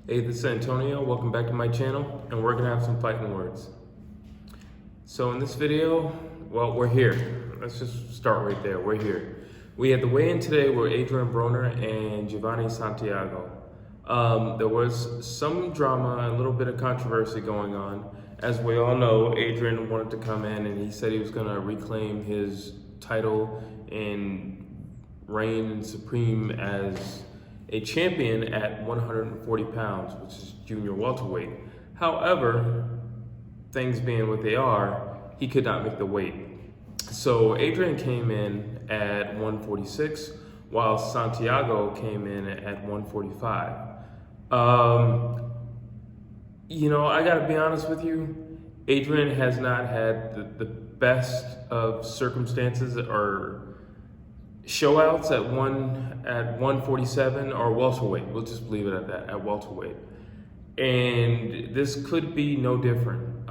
Hey, this is Antonio. Welcome back to my channel, and we're gonna have some fighting words. So in this video, well, we're here. Let's just start right there. We're here. We had the weigh-in today with Adrian Broner and Jovanie Santiago. There was some drama, a little bit of controversy going on. As we all know, Adrian wanted to come in and he said he was gonna reclaim his title and reign supreme as a champion at 140 pounds, which is junior welterweight. However, things being what they are, he could not make the weight. So Adrian came in at 146, while Santiago came in at 145. I gotta be honest with you, Adrian has not had the best of circumstances or showouts at 147 or welterweight. We'll just leave it at that, at welterweight. And this could be no different.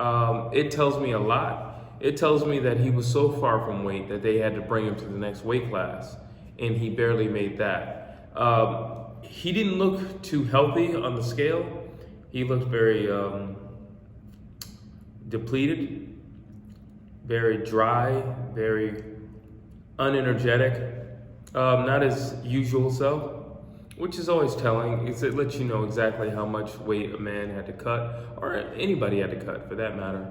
It tells me a lot. It tells me that he was so far from weight that they had to bring him to the next weight class, and he barely made that. He didn't look too healthy on the scale. He looked very depleted, very dry, very unenergetic, not his usual self, which is always telling. It lets you know exactly how much weight a man had to cut, or anybody had to cut for that matter.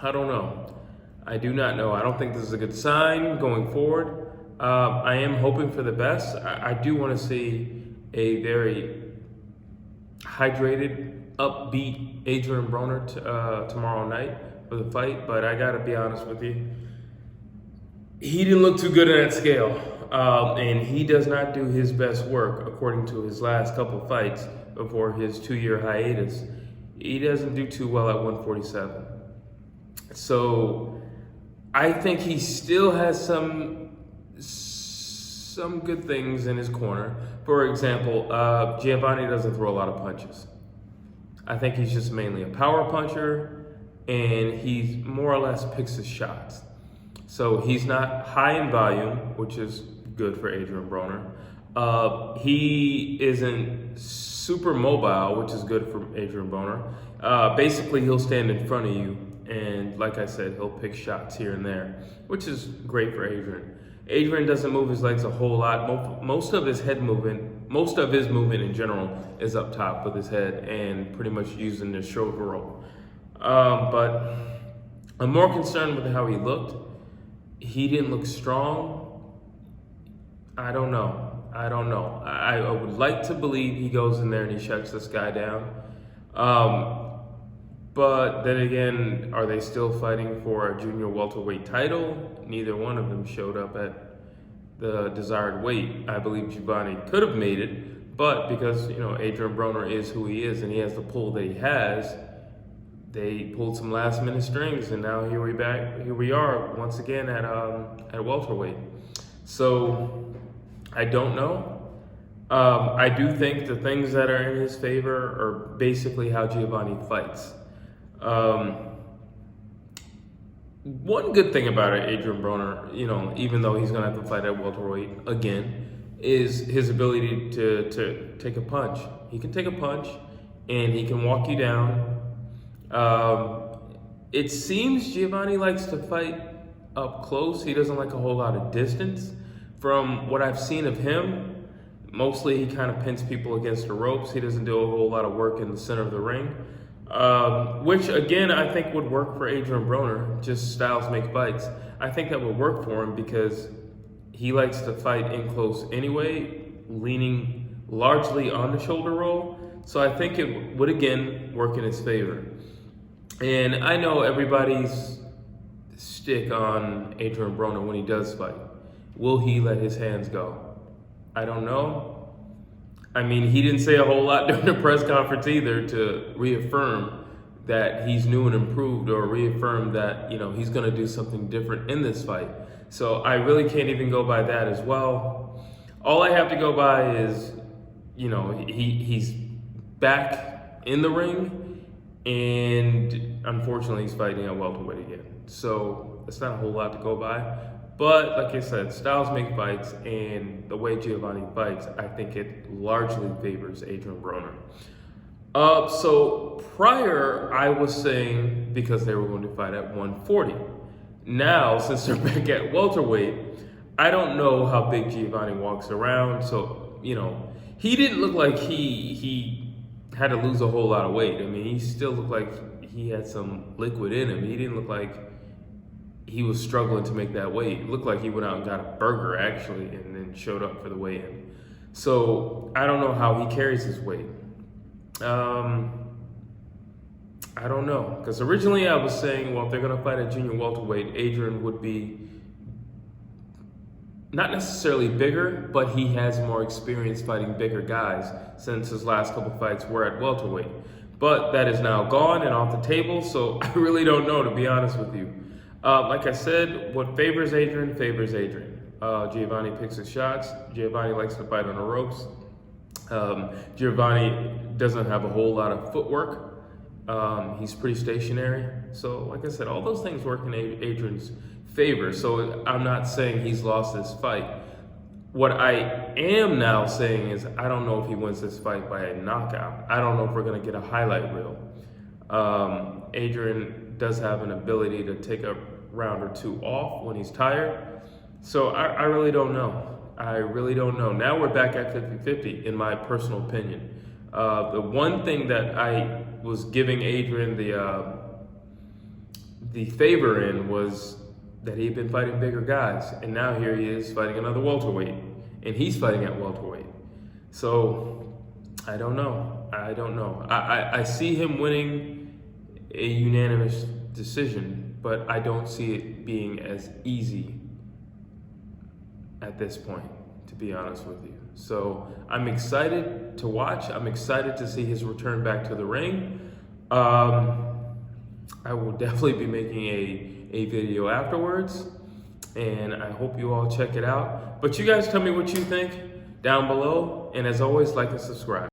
I don't know. I do not know. I don't think this is a good sign going forward. I am hoping for the best. I do want to see a very hydrated, upbeat Adrian Broner tomorrow night for the fight, but I gotta be honest with you. He didn't look too good on that scale, and he does not do his best work according to his last couple fights before his 2-year hiatus. He doesn't do too well at 147. So I think he still has some good things in his corner. For example, Jovanie doesn't throw a lot of punches. I think he's just mainly a power puncher, and he more or less picks his shots. So he's not high in volume, which is good for Adrian Broner. He isn't super mobile, which is good for Adrian Broner. Basically, he'll stand in front of you, and like I said, he'll pick shots here and there, which is great for Adrian. Adrian doesn't move his legs a whole lot. Most of his movement in general is up top with his head and pretty much using his shoulder roll. But I'm more concerned with how he looked. He didn't look strong. I don't know. I would like to believe he goes in there and he shuts this guy down. But then again, are they still fighting for a junior welterweight title? Neither one of them showed up at the desired weight. I believe Jovanie could have made it, but because Adrian Broner is who he is and he has the pull that he has, they pulled some last minute strings, and now here we are once again at welterweight. So I don't know. I do think the things that are in his favor are basically how Jovanie fights. One good thing about it, Adrian Broner, even though he's gonna have to fight at welterweight again, is his ability to take a punch. He can take a punch, and he can walk you down. It seems Jovanie likes to fight up close. He doesn't like a whole lot of distance. From what I've seen of him, mostly he kind of pins people against the ropes. He doesn't do a whole lot of work in the center of the ring, which again I think would work for Adrian Broner. Just styles make fights. I think that would work for him because he likes to fight in close anyway, leaning largely on the shoulder roll. So I think it would again work in his favor. And I know everybody's stick on Adrian Broner when he does fight. Will he let his hands go? I don't know. I mean, he didn't say a whole lot during the press conference either to reaffirm that he's new and improved, or reaffirm that, he's gonna do something different in this fight. So I really can't even go by that as well. All I have to go by is, he's back in the ring, and unfortunately he's fighting at welterweight again. So it's not a whole lot to go by. But like I said, styles make fights, and the way Jovanie fights, I think it largely favors Adrian Broner. So prior, I was saying because they were going to fight at 140. Now, since they're back at welterweight, I don't know how big Jovanie walks around. So, he didn't look like he had to lose a whole lot of weight. I mean, he still looked like he had some liquid in him. He didn't look like he was struggling to make that weight. It looked like he went out and got a burger, actually, and then showed up for the weigh-in. So I don't know how he carries his weight. I don't know, because originally I was saying, well, if they're going to fight at junior welterweight, Adrian would be not necessarily bigger, but he has more experience fighting bigger guys since his last couple fights were at welterweight. But that is now gone and off the table, so I really don't know, to be honest with you. Like I said, what favors Adrian favors Adrian. Jovanie picks his shots. Jovanie likes to fight on the ropes. Jovanie doesn't have a whole lot of footwork. He's pretty stationary. So, like I said, all those things work in Adrian's favor. So I'm not saying he's lost this fight. What I am now saying is I don't know if he wins this fight by a knockout. I don't know if we're going to get a highlight reel. Adrian does have an ability to take a round or two off when he's tired. So I really don't know. I really don't know. Now we're back at 50-50, in my personal opinion. The one thing that I was giving Adrian the favor in was that he'd been fighting bigger guys, and now here he is fighting another welterweight, and he's fighting at welterweight. So I don't know. I see him winning a unanimous decision, but I don't see it being as easy at this point, to be honest with you. So I'm excited to watch. I'm excited to see his return back to the ring. I will definitely be making a video afterwards, and I hope you all check it out. But you guys tell me what you think down below, and as always, like and subscribe.